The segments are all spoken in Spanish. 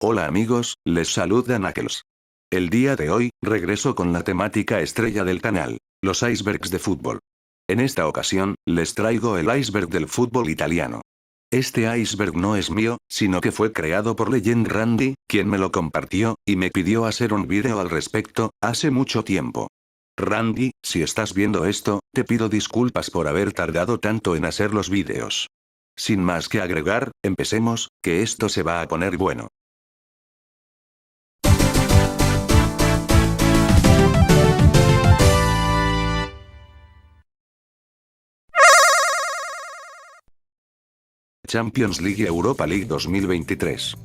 Hola amigos, les saluda Knuckles. El día de hoy, regreso con la temática estrella del canal, los icebergs de fútbol. En esta ocasión, les traigo el iceberg del fútbol italiano. Este iceberg no es mío, sino que fue creado por Legend Randy, quien me lo compartió, y me pidió hacer un vídeo al respecto, hace mucho tiempo. Randy, si estás viendo esto, te pido disculpas por haber tardado tanto en hacer los vídeos. Sin más que agregar, empecemos, que esto se va a poner bueno. Champions League Europa League 2023.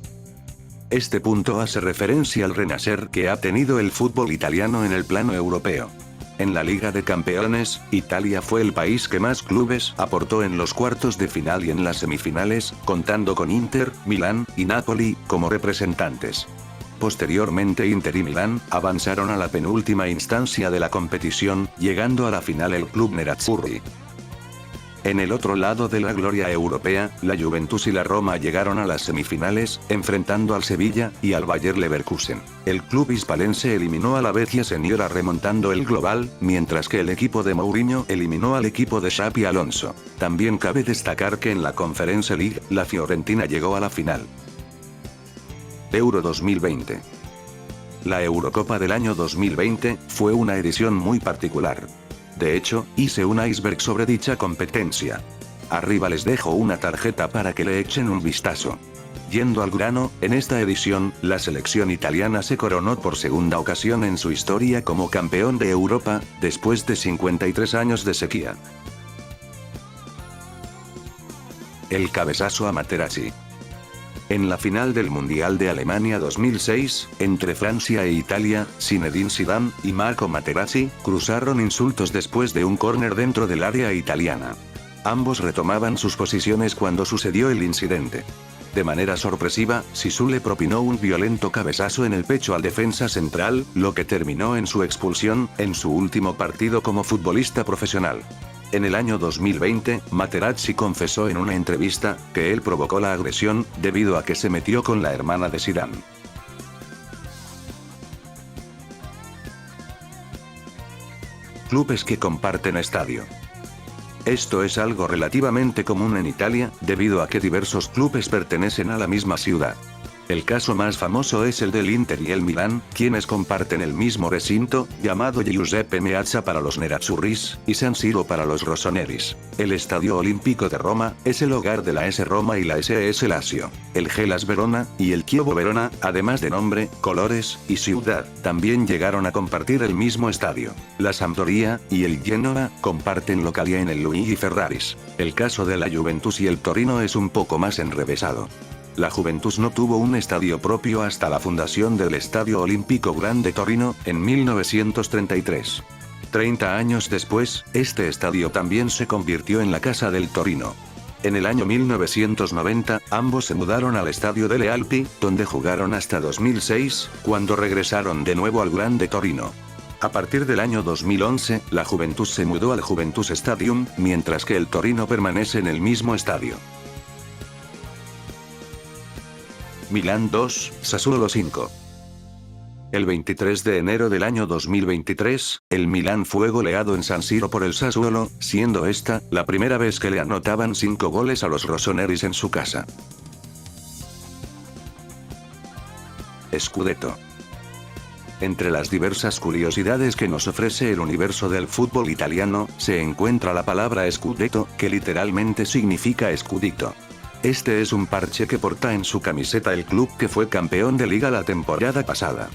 Este punto hace referencia al renacer que ha tenido el fútbol italiano en el plano europeo. En la Liga de Campeones, Italia fue el país que más clubes aportó en los cuartos de final y en las semifinales, contando con Inter, Milán y Napoli como representantes. Posteriormente Inter y Milán avanzaron a la penúltima instancia de la competición, llegando a la final el club Nerazzurri. En el otro lado de la gloria europea, la Juventus y la Roma llegaron a las semifinales, enfrentando al Sevilla y al Bayer Leverkusen. El club hispalense eliminó a la Vecchia Señora remontando el global, mientras que el equipo de Mourinho eliminó al equipo de Xabi Alonso. También cabe destacar que en la Conference League, la Fiorentina llegó a la final. Euro 2020. La Eurocopa del año 2020 fue una edición muy particular. De hecho, hice un iceberg sobre dicha competencia. Arriba les dejo una tarjeta para que le echen un vistazo. Yendo al grano, en esta edición, la selección italiana se coronó por segunda ocasión en su historia como campeón de Europa, después de 53 años de sequía. El cabezazo a Materazzi. En la final del Mundial de Alemania 2006, entre Francia e Italia, Zinedine Zidane y Marco Materazzi cruzaron insultos después de un córner dentro del área italiana. Ambos retomaban sus posiciones cuando sucedió el incidente. De manera sorpresiva, Zizou le propinó un violento cabezazo en el pecho al defensa central, lo que terminó en su expulsión, en su último partido como futbolista profesional. En el año 2020, Materazzi confesó en una entrevista que él provocó la agresión debido a que se metió con la hermana de Zidane. Clubes que comparten estadio. Esto es algo relativamente común en Italia, debido a que diversos clubes pertenecen a la misma ciudad. El caso más famoso es el del Inter y el Milán, quienes comparten el mismo recinto, llamado Giuseppe Meazza para los Nerazzurris, y San Siro para los Rossoneris. El Estadio Olímpico de Roma, es el hogar de la AS Roma y la SS Lazio. El Hellas Verona, y el Chievo Verona, además de nombre, colores, y ciudad, también llegaron a compartir el mismo estadio. La Sampdoria, y el Genoa, comparten localía en el Luigi Ferraris. El caso de la Juventus y el Torino es un poco más enrevesado. La Juventus no tuvo un estadio propio hasta la fundación del Estadio Olímpico Grande Torino, en 1933. 30 años después, este estadio también se convirtió en la Casa del Torino. En el año 1990, ambos se mudaron al Estadio delle Alpi, donde jugaron hasta 2006, cuando regresaron de nuevo al Grande Torino. A partir del año 2011, la Juventus se mudó al Juventus Stadium, mientras que el Torino permanece en el mismo estadio. Milán 2, Sassuolo 5. El 23 de enero del año 2023, el Milán fue goleado en San Siro por el Sassuolo, siendo esta la primera vez que le anotaban 5 goles a los Rossoneris en su casa. Scudetto. Entre las diversas curiosidades que nos ofrece el universo del fútbol italiano, se encuentra la palabra Scudetto, que literalmente significa escudito. Este es un parche que porta en su camiseta el club que fue campeón de liga la temporada pasada.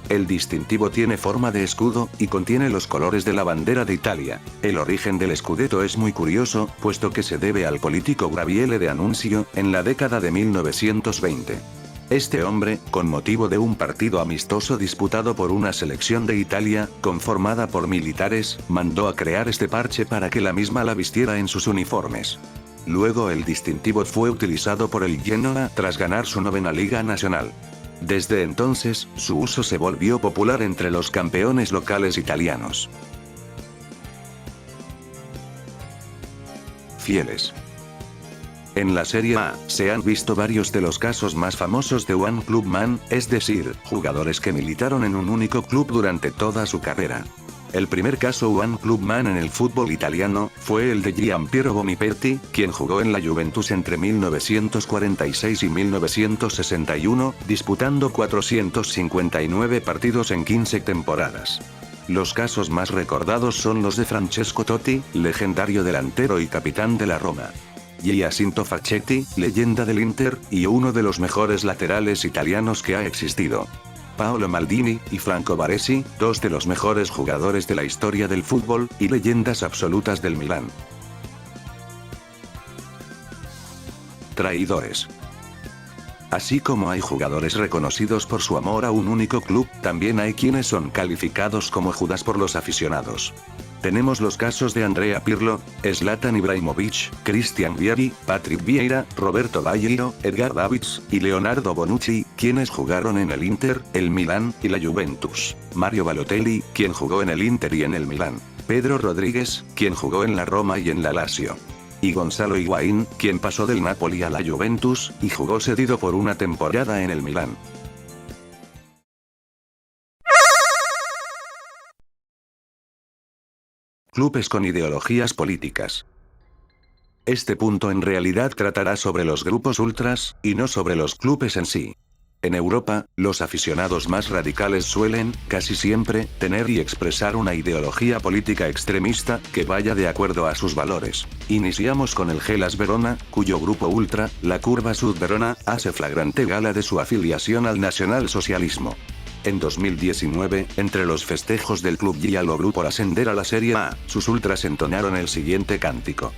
El distintivo tiene forma de escudo, y contiene los colores de la bandera de Italia. El origen del Scudetto es muy curioso, puesto que se debe al político Gabriele D'Annunzio, en la década de 1920. Este hombre, con motivo de un partido amistoso disputado por una selección de Italia, conformada por militares, mandó a crear este parche para que la misma la vistiera en sus uniformes. Luego el distintivo fue utilizado por el Genoa tras ganar su 9ª Liga Nacional. Desde entonces, su uso se volvió popular entre los campeones locales italianos. Fieles. En la Serie A, se han visto varios de los casos más famosos de One Club Man, es decir, jugadores que militaron en un único club durante toda su carrera. El primer caso One Club Man en el fútbol italiano, fue el de Giampiero Boniperti, quien jugó en la Juventus entre 1946 y 1961, disputando 459 partidos en 15 temporadas. Los casos más recordados son los de Francesco Totti, legendario delantero y capitán de la Roma. Giacinto Facchetti, leyenda del Inter, y uno de los mejores laterales italianos que ha existido. Paolo Maldini y Franco Baresi, dos de los mejores jugadores de la historia del fútbol, y leyendas absolutas del Milán. Traidores. Así como hay jugadores reconocidos por su amor a un único club, también hay quienes son calificados como Judas por los aficionados. Tenemos los casos de Andrea Pirlo, Zlatan Ibrahimovic, Christian Vieri, Patrick Vieira, Roberto Baggio, Edgar Davids, y Leonardo Bonucci, quienes jugaron en el Inter, el Milán, y la Juventus. Mario Balotelli, quien jugó en el Inter y en el Milán. Pedro Rodríguez, quien jugó en la Roma y en la Lazio. Y Gonzalo Higuaín, quien pasó del Napoli a la Juventus, y jugó cedido por una temporada en el Milán. Clubes con ideologías políticas. Este punto en realidad tratará sobre los grupos ultras, y no sobre los clubes en sí. En Europa, los aficionados más radicales suelen, casi siempre, tener y expresar una ideología política extremista, que vaya de acuerdo a sus valores. Iniciamos con el Hellas Verona, cuyo grupo ultra, la Curva Sud Verona, hace flagrante gala de su afiliación al nacionalsocialismo. En 2019, entre los festejos del club gialloblu por ascender a la Serie A, sus ultras entonaron el siguiente cántico.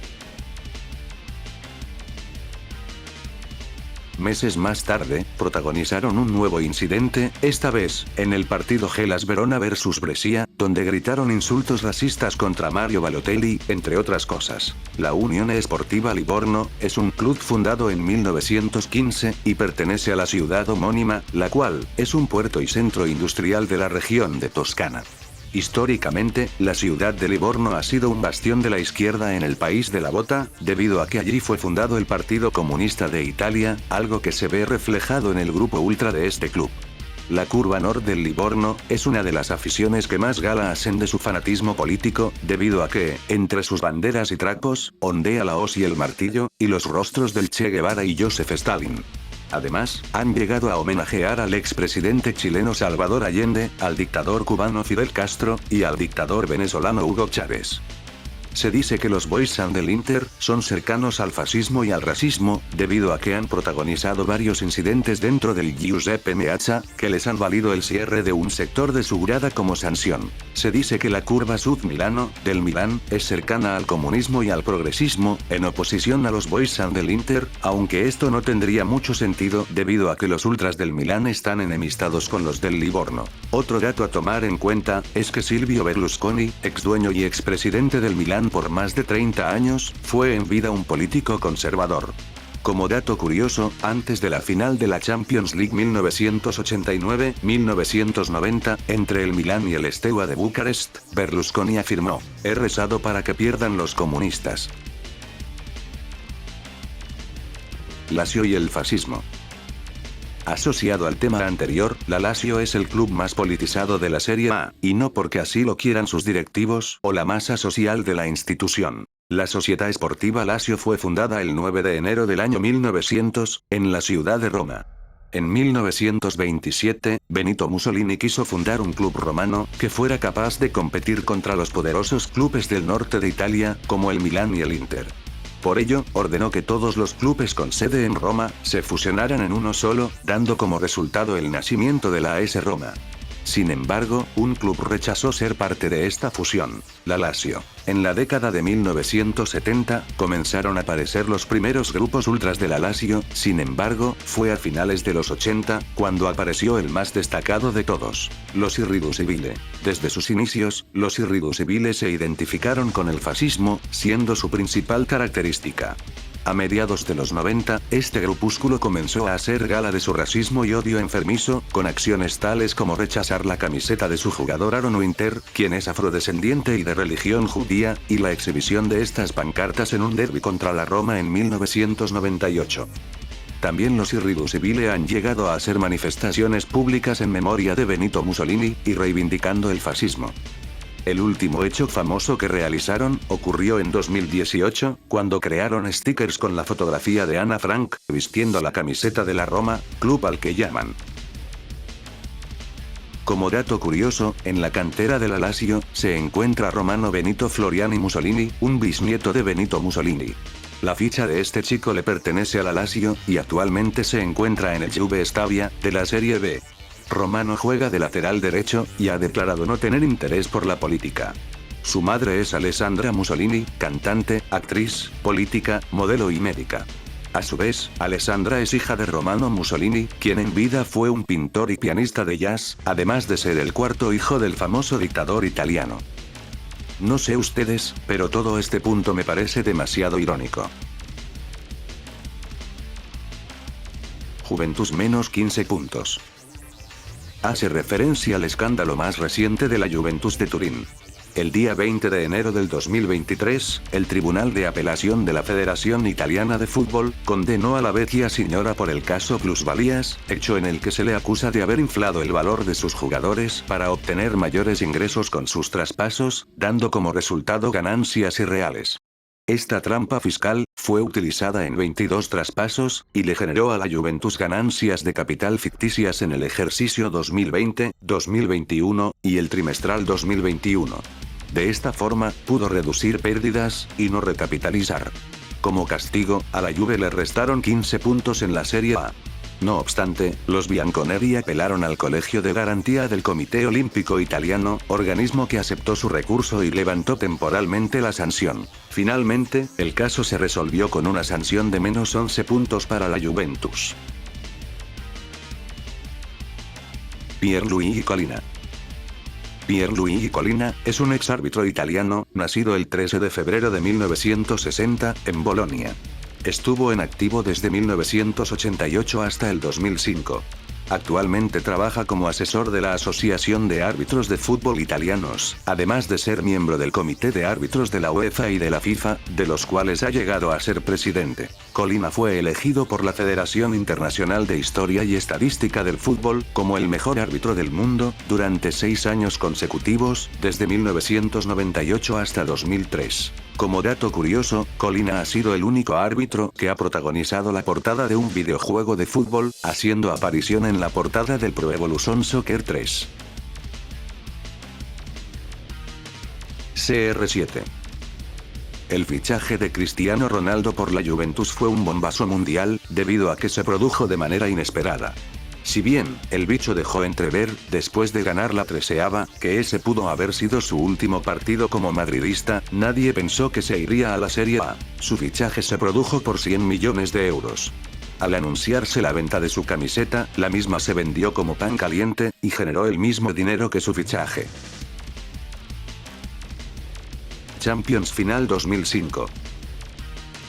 Meses más tarde, protagonizaron un nuevo incidente, esta vez, en el partido Hellas Verona vs Brescia, donde gritaron insultos racistas contra Mario Balotelli, entre otras cosas. La Unione Sportiva Livorno, es un club fundado en 1915, y pertenece a la ciudad homónima, la cual, es un puerto y centro industrial de la región de Toscana. Históricamente, la ciudad de Livorno ha sido un bastión de la izquierda en el país de la bota, debido a que allí fue fundado el Partido Comunista de Italia, algo que se ve reflejado en el grupo ultra de este club. La Curva Nord del Livorno, es una de las aficiones que más gala hacen de su fanatismo político, debido a que, entre sus banderas y trapos, ondea la hoz y el martillo, y los rostros del Che Guevara y Joseph Stalin. Además, han llegado a homenajear al expresidente chileno Salvador Allende, al dictador cubano Fidel Castro, y al dictador venezolano Hugo Chávez. Se dice que los boysan del Inter, son cercanos al fascismo y al racismo, debido a que han protagonizado varios incidentes dentro del Giuseppe Meazza, que les han valido el cierre de un sector de su grada como sanción. Se dice que la Curva Sud Milano, del Milán, es cercana al comunismo y al progresismo, en oposición a los boysan del Inter, aunque esto no tendría mucho sentido, debido a que los ultras del Milán están enemistados con los del Livorno. Otro dato a tomar en cuenta, es que Silvio Berlusconi, ex dueño y expresidente del Milán por más de 30 años, fue en vida un político conservador. Como dato curioso, antes de la final de la Champions League 1989-1990, entre el Milán y el Steaua de Bucarest, Berlusconi afirmó: "He rezado para que pierdan los comunistas". Lazio y el fascismo. Asociado al tema anterior, la Lazio es el club más politizado de la Serie A, y no porque así lo quieran sus directivos o la masa social de la institución. La Società Sportiva Lazio fue fundada el 9 de enero del año 1900, en la ciudad de Roma. En 1927, Benito Mussolini quiso fundar un club romano, que fuera capaz de competir contra los poderosos clubes del norte de Italia, como el Milán y el Inter. Por ello, ordenó que todos los clubes con sede en Roma, se fusionaran en uno solo, dando como resultado el nacimiento de la AS Roma. Sin embargo, un club rechazó ser parte de esta fusión, la Lazio. En la década de 1970, comenzaron a aparecer los primeros grupos ultras de la Lazio, sin embargo, fue a finales de los 80, cuando apareció el más destacado de todos, los Irriducibili. Desde sus inicios, los Irriducibili se identificaron con el fascismo, siendo su principal característica. A mediados de los 90, este grupúsculo comenzó a hacer gala de su racismo y odio enfermizo, con acciones tales como rechazar la camiseta de su jugador Aaron Winter, quien es afrodescendiente y de religión judía, y la exhibición de estas pancartas en un derbi contra la Roma en 1998. También los irreducibles han llegado a hacer manifestaciones públicas en memoria de Benito Mussolini, y reivindicando el fascismo. El último hecho famoso que realizaron, ocurrió en 2018, cuando crearon stickers con la fotografía de Ana Frank, vistiendo la camiseta de la Roma, club al que llaman. Como dato curioso, en la cantera de la Lazio, se encuentra Romano Benito Floriani Mussolini, un bisnieto de Benito Mussolini. La ficha de este chico le pertenece a la Lazio, y actualmente se encuentra en el Juve Stabia, de la Serie B. Romano juega de lateral derecho, y ha declarado no tener interés por la política. Su madre es Alessandra Mussolini, cantante, actriz, política, modelo y médica. A su vez, Alessandra es hija de Romano Mussolini, quien en vida fue un pintor y pianista de jazz, además de ser el cuarto hijo del famoso dictador italiano. No sé ustedes, pero todo este punto me parece demasiado irónico. Juventus menos 15 puntos. Hace referencia al escándalo más reciente de la Juventus de Turín. El día 20 de enero del 2023, el Tribunal de Apelación de la Federación Italiana de Fútbol condenó a la vecchia signora por el caso Plusvalías, hecho en el que se le acusa de haber inflado el valor de sus jugadores para obtener mayores ingresos con sus traspasos, dando como resultado ganancias irreales. Esta trampa fiscal fue utilizada en 22 traspasos, y le generó a la Juventus ganancias de capital ficticias en el ejercicio 2020, 2021, y el trimestral 2021. De esta forma, pudo reducir pérdidas, y no recapitalizar. Como castigo, a la Juve le restaron 15 puntos en la Serie A. No obstante, los bianconeri apelaron al Colegio de Garantía del Comité Olímpico Italiano, organismo que aceptó su recurso y levantó temporalmente la sanción. Finalmente, el caso se resolvió con una sanción de menos 11 puntos para la Juventus. Pierluigi Collina. Pierluigi Collina es un exárbitro italiano, nacido el 13 de febrero de 1960, en Bolonia. Estuvo en activo desde 1988 hasta el 2005. Actualmente trabaja como asesor de la Asociación de Árbitros de Fútbol Italianos, además de ser miembro del Comité de Árbitros de la UEFA y de la FIFA, de los cuales ha llegado a ser presidente. Collina fue elegido por la Federación Internacional de Historia y Estadística del Fútbol como el mejor árbitro del mundo durante 6 años consecutivos, desde 1998 hasta 2003. Como dato curioso, Collina ha sido el único árbitro que ha protagonizado la portada de un videojuego de fútbol, haciendo aparición en la portada del Pro Evolution Soccer 3. CR7. El fichaje de Cristiano Ronaldo por la Juventus fue un bombazo mundial, debido a que se produjo de manera inesperada. Si bien, el bicho dejó entrever, después de ganar la 13ª, que ese pudo haber sido su último partido como madridista, nadie pensó que se iría a la Serie A. Su fichaje se produjo por 100 millones de euros. Al anunciarse la venta de su camiseta, la misma se vendió como pan caliente, y generó el mismo dinero que su fichaje. Champions Final 2005.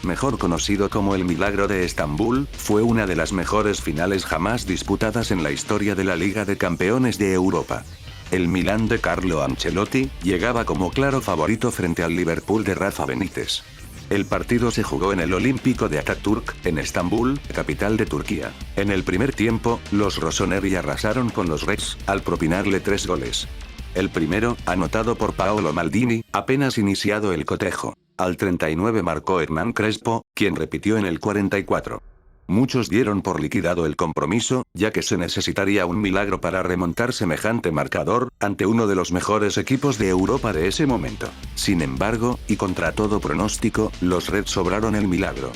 Mejor conocido como el Milagro de Estambul, fue una de las mejores finales jamás disputadas en la historia de la Liga de Campeones de Europa. El Milán de Carlo Ancelotti llegaba como claro favorito frente al Liverpool de Rafa Benítez. El partido se jugó en el Olímpico de Atatürk, en Estambul, capital de Turquía. En el primer tiempo, los rossoneri arrasaron con los Reds, al propinarle 3 goles. El primero, anotado por Paolo Maldini, apenas iniciado el cotejo. Al 39 marcó Hernán Crespo, quien repitió en el 44. Muchos dieron por liquidado el compromiso, ya que se necesitaría un milagro para remontar semejante marcador, ante uno de los mejores equipos de Europa de ese momento. Sin embargo, y contra todo pronóstico, los Reds obraron el milagro.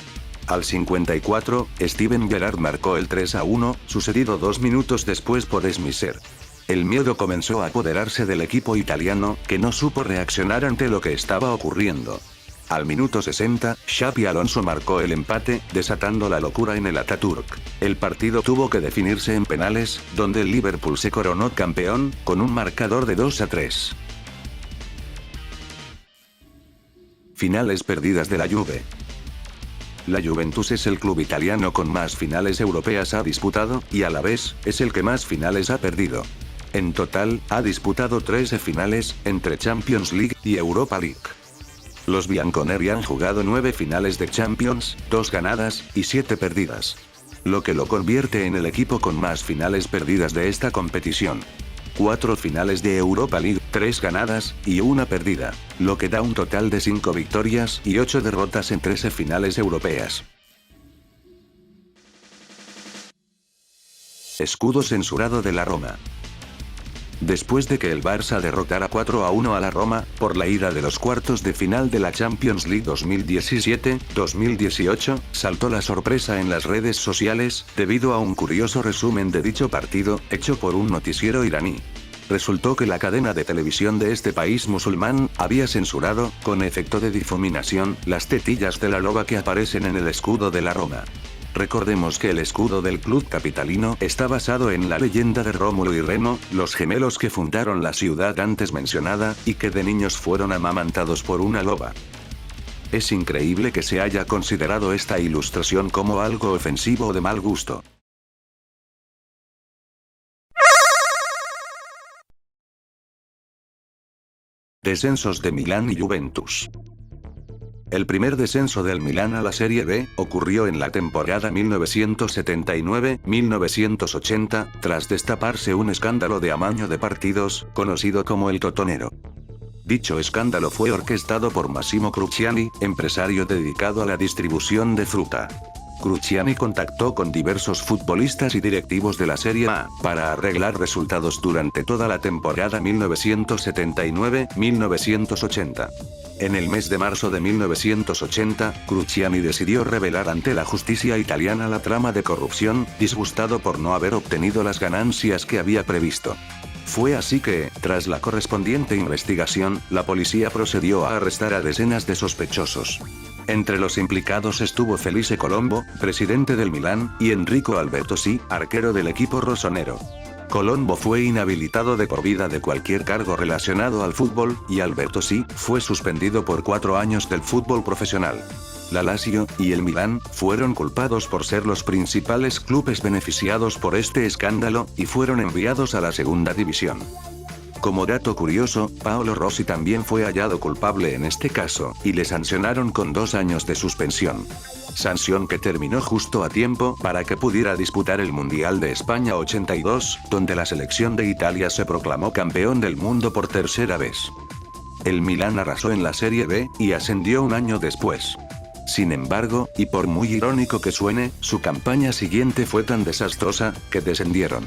Al 54, Steven Gerrard marcó el 3-1, sucedido 2 minutos después por Smisser. El miedo comenzó a apoderarse del equipo italiano, que no supo reaccionar ante lo que estaba ocurriendo. Al minuto 60, Xabi Alonso marcó el empate, desatando la locura en el Atatürk. El partido tuvo que definirse en penales, donde el Liverpool se coronó campeón, con un marcador de 2-3. Finales perdidas de la Juve. La Juventus es el club italiano con más finales europeas ha disputado, y a la vez, es el que más finales ha perdido. En total, ha disputado 13 finales, entre Champions League y Europa League. Los bianconeri han jugado 9 finales de Champions, 2 ganadas, y 7 perdidas. Lo que lo convierte en el equipo con más finales perdidas de esta competición. 4 finales de Europa League, 3 ganadas, y 1 perdida, lo que da un total de 5 victorias y 8 derrotas en 13 finales europeas. Escudo censurado de la Roma. Después de que el Barça derrotara 4-1 a la Roma, por la ida de los cuartos de final de la Champions League 2017-2018, saltó la sorpresa en las redes sociales, debido a un curioso resumen de dicho partido, hecho por un noticiero iraní. Resultó que la cadena de televisión de este país musulmán, había censurado, con efecto de difuminación, las tetillas de la loba que aparecen en el escudo de la Roma. Recordemos que el escudo del club capitalino está basado en la leyenda de Rómulo y Remo, los gemelos que fundaron la ciudad antes mencionada, y que de niños fueron amamantados por una loba. Es increíble que se haya considerado esta ilustración como algo ofensivo o de mal gusto. Descensos de Milán y Juventus. El primer descenso del Milán a la Serie B ocurrió en la temporada 1979-1980, tras destaparse un escándalo de amaño de partidos, conocido como el Totonero. Dicho escándalo fue orquestado por Massimo Cruciani, empresario dedicado a la distribución de fruta. Cruciani contactó con diversos futbolistas y directivos de la Serie A, para arreglar resultados durante toda la temporada 1979-1980. En el mes de marzo de 1980, Cruciani decidió revelar ante la justicia italiana la trama de corrupción, disgustado por no haber obtenido las ganancias que había previsto. Fue así que, tras la correspondiente investigación, la policía procedió a arrestar a decenas de sospechosos. Entre los implicados estuvo Felice Colombo, presidente del Milán, y Enrico Albertosi, arquero del equipo rossonero. Colombo fue inhabilitado de por vida de cualquier cargo relacionado al fútbol, y Albertosi fue suspendido por 4 años del fútbol profesional. La Lazio y el Milán fueron culpados por ser los principales clubes beneficiados por este escándalo, y fueron enviados a la segunda división. Como dato curioso, Paolo Rossi también fue hallado culpable en este caso, y le sancionaron con 2 años de suspensión. Sanción que terminó justo a tiempo para que pudiera disputar el Mundial de España 82, donde la selección de Italia se proclamó campeón del mundo por tercera vez. El Milán arrasó en la Serie B, y ascendió un año después. Sin embargo, y por muy irónico que suene, su campaña siguiente fue tan desastrosa, que descendieron.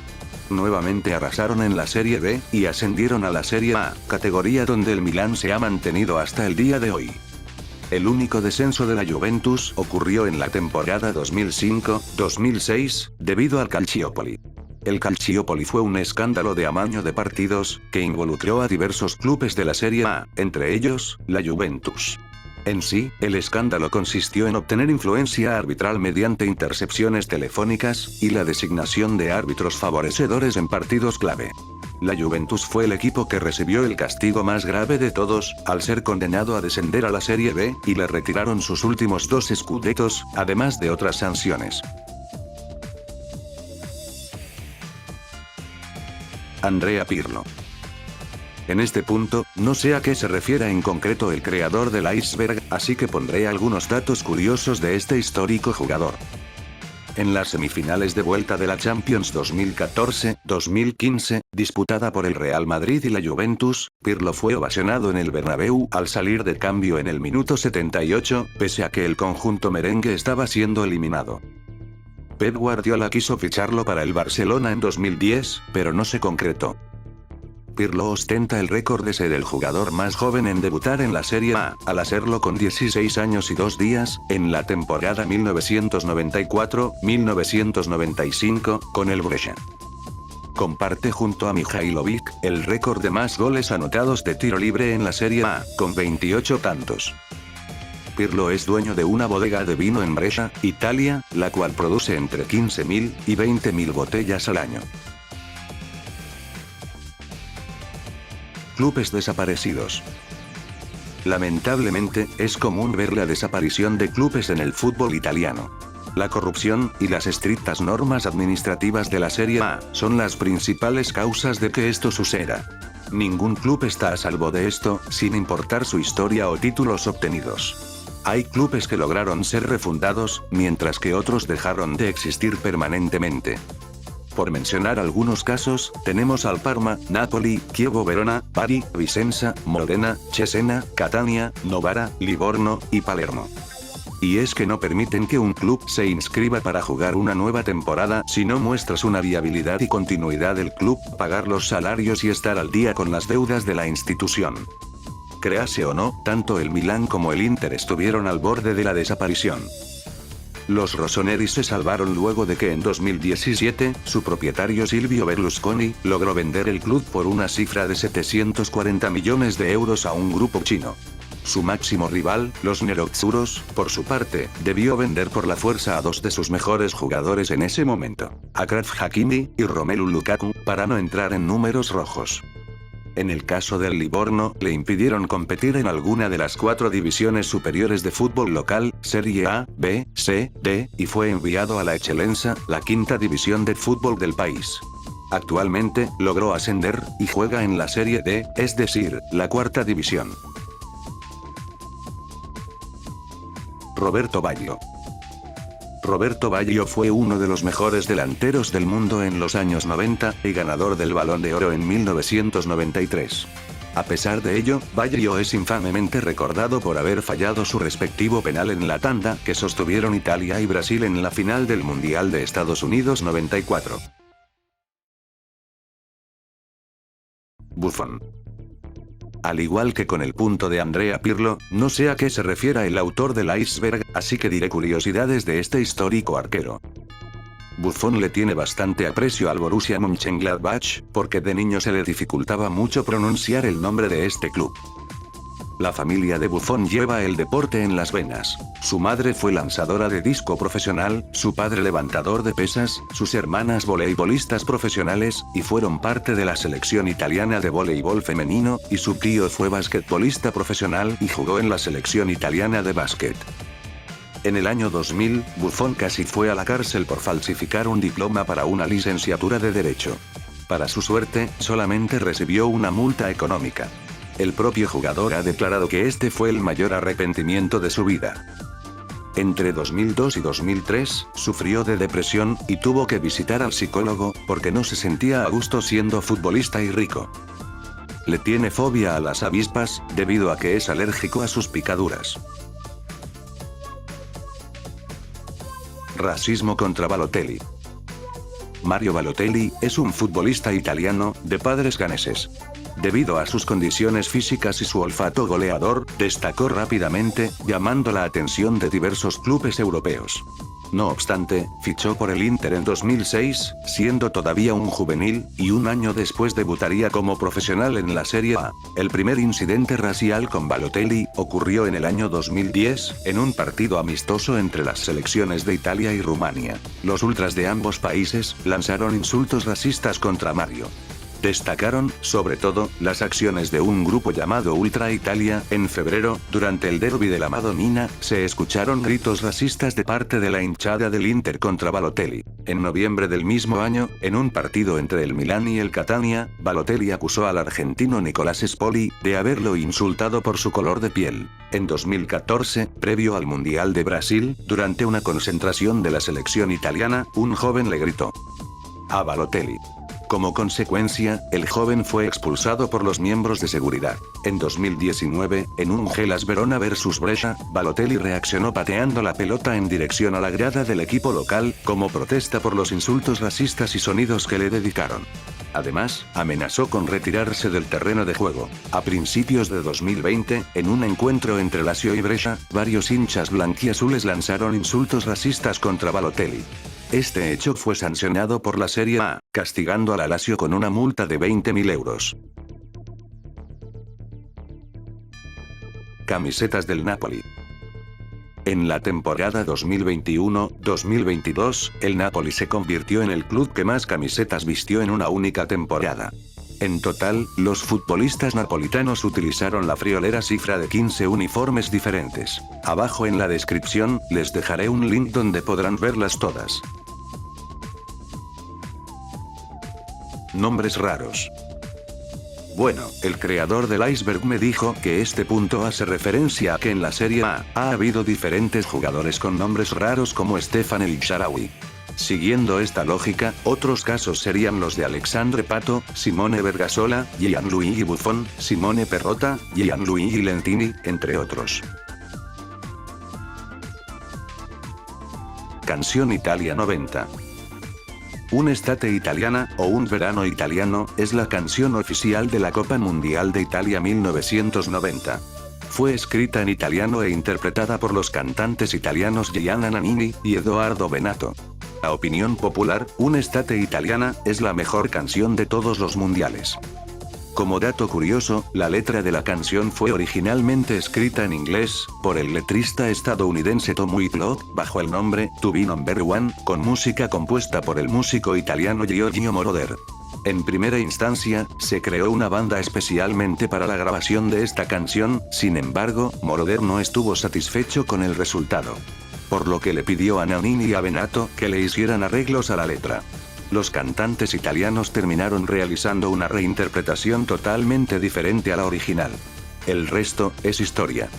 Nuevamente arrasaron en la Serie B, y ascendieron a la Serie A, categoría donde el Milán se ha mantenido hasta el día de hoy. El único descenso de la Juventus ocurrió en la temporada 2005-2006, debido al Calciopoli. El Calciopoli fue un escándalo de amaño de partidos, que involucró a diversos clubes de la Serie A, entre ellos, la Juventus. En sí, el escándalo consistió en obtener influencia arbitral mediante intercepciones telefónicas, y la designación de árbitros favorecedores en partidos clave. La Juventus fue el equipo que recibió el castigo más grave de todos, al ser condenado a descender a la Serie B, y le retiraron sus últimos 2 scudettos, además de otras sanciones. Andrea Pirlo. En este punto, no sé a qué se refiere en concreto el creador del iceberg, así que pondré algunos datos curiosos de este histórico jugador. En las semifinales de vuelta de la Champions 2014-2015, disputada por el Real Madrid y la Juventus, Pirlo fue ovacionado en el Bernabéu al salir de cambio en el minuto 78, pese a que el conjunto merengue estaba siendo eliminado. Pep Guardiola quiso ficharlo para el Barcelona en 2010, pero no se concretó. Pirlo ostenta el récord de ser el jugador más joven en debutar en la Serie A, al hacerlo con 16 años y 2 días, en la temporada 1994-1995, con el Brescia. Comparte junto a Mihajlovic, el récord de más goles anotados de tiro libre en la Serie A, con 28 tantos. Pirlo es dueño de una bodega de vino en Brescia, Italia, la cual produce entre 15.000 y 20.000 botellas al año. Clubes desaparecidos. Lamentablemente, es común ver la desaparición de clubes en el fútbol italiano. La corrupción y las estrictas normas administrativas de la Serie A son las principales causas de que esto suceda. Ningún club está a salvo de esto, sin importar su historia o títulos obtenidos. Hay clubes que lograron ser refundados, mientras que otros dejaron de existir permanentemente. Por mencionar algunos casos, tenemos al Parma, Napoli, Chievo Verona, Bari, Vicenza, Modena, Cesena, Catania, Novara, Livorno y Palermo. Y es que no permiten que un club se inscriba para jugar una nueva temporada si no muestras una viabilidad y continuidad del club, pagar los salarios y estar al día con las deudas de la institución. Créase o no, tanto el Milan como el Inter estuvieron al borde de la desaparición. Los rossoneri se salvaron luego de que en 2017, su propietario Silvio Berlusconi, logró vender el club por una cifra de 740 millones de euros a un grupo chino. Su máximo rival, los Nerozzuros, por su parte, debió vender por la fuerza a dos de sus mejores jugadores en ese momento, Achraf Hakimi y Romelu Lukaku, para no entrar en números rojos. En el caso del Livorno, le impidieron competir en alguna de las 4 divisiones superiores de fútbol local, Serie A, B, C, D, y fue enviado a la Eccellenza, la 5ª división de fútbol del país. Actualmente, logró ascender, y juega en la Serie D, es decir, la 4ª división. Roberto Baggio. Roberto Baggio fue uno de los mejores delanteros del mundo en los años 90, y ganador del Balón de Oro en 1993. A pesar de ello, Baggio es infamemente recordado por haber fallado su respectivo penal en la tanda que sostuvieron Italia y Brasil en la final del Mundial de Estados Unidos 94. Buffon. Al igual que con el punto de Andrea Pirlo, no sé a qué se refiera el autor del iceberg, así que diré curiosidades de este histórico arquero. Buffon le tiene bastante aprecio al Borussia Mönchengladbach, porque de niño se le dificultaba mucho pronunciar el nombre de este club. La familia de Buffon lleva el deporte en las venas. Su madre fue lanzadora de disco profesional, su padre levantador de pesas, sus hermanas voleibolistas profesionales, y fueron parte de la selección italiana de voleibol femenino, y su tío fue basquetbolista profesional y jugó en la selección italiana de básquet. En el año 2000, Buffon casi fue a la cárcel por falsificar un diploma para una licenciatura de Derecho. Para su suerte, solamente recibió una multa económica. El propio jugador ha declarado que este fue el mayor arrepentimiento de su vida. Entre 2002 y 2003, sufrió de depresión, y tuvo que visitar al psicólogo, porque no se sentía a gusto siendo futbolista y rico. Le tiene fobia a las avispas, debido a que es alérgico a sus picaduras. Racismo contra Balotelli. Mario Balotelli es un futbolista italiano, de padres ganeses. Debido a sus condiciones físicas y su olfato goleador, destacó rápidamente, llamando la atención de diversos clubes europeos. No obstante, fichó por el Inter en 2006, siendo todavía un juvenil, y un año después debutaría como profesional en la Serie A. El primer incidente racial con Balotelli ocurrió en el año 2010, en un partido amistoso entre las selecciones de Italia y Rumania. Los ultras de ambos países lanzaron insultos racistas contra Mario. Destacaron, sobre todo, las acciones de un grupo llamado Ultra Italia. En febrero, durante el derbi de la Madonnina, se escucharon gritos racistas de parte de la hinchada del Inter contra Balotelli. En noviembre del mismo año, en un partido entre el Milan y el Catania, Balotelli acusó al argentino Nicolás Spoli de haberlo insultado por su color de piel. En 2014, previo al Mundial de Brasil, durante una concentración de la selección italiana, un joven le gritó a Balotelli. Como consecuencia, el joven fue expulsado por los miembros de seguridad. En 2019, en un Hellas Verona vs Brescia, Balotelli reaccionó pateando la pelota en dirección a la grada del equipo local, como protesta por los insultos racistas y sonidos que le dedicaron. Además, amenazó con retirarse del terreno de juego. A principios de 2020, en un encuentro entre Lazio y Brescia, varios hinchas blanquiazules lanzaron insultos racistas contra Balotelli. Este hecho fue sancionado por la Serie A, castigando a la Lazio con una multa de 20.000 euros. Camisetas del Napoli. En la temporada 2021-2022, el Napoli se convirtió en el club que más camisetas vistió en una única temporada. En total, los futbolistas napolitanos utilizaron la friolera cifra de 15 uniformes diferentes. Abajo en la descripción, les dejaré un link donde podrán verlas todas. Nombres raros. Bueno, el creador del iceberg me dijo que este punto hace referencia a que en la Serie A, ha habido diferentes jugadores con nombres raros como Stefan El Shaarawy. Siguiendo esta lógica, otros casos serían los de Alexandre Pato, Simone Vergasola, Gianluigi Buffon, Simone Perrotta, Gianluigi Lentini, entre otros. Canción Italia 90. Un'estate italiana, o un verano italiano, es la canción oficial de la Copa Mundial de Italia 1990. Fue escrita en italiano e interpretada por los cantantes italianos Gianna Nannini y Edoardo Bennato. A opinión popular, Un'estate italiana es la mejor canción de todos los mundiales. Como dato curioso, la letra de la canción fue originalmente escrita en inglés, por el letrista estadounidense Tom Whitlock, bajo el nombre To Be Number One, con música compuesta por el músico italiano Giorgio Moroder. En primera instancia, se creó una banda especialmente para la grabación de esta canción, sin embargo, Moroder no estuvo satisfecho con el resultado. Por lo que le pidió a Nannini y a Bennato que le hicieran arreglos a la letra. Los cantantes italianos terminaron realizando una reinterpretación totalmente diferente a la original. El resto es historia.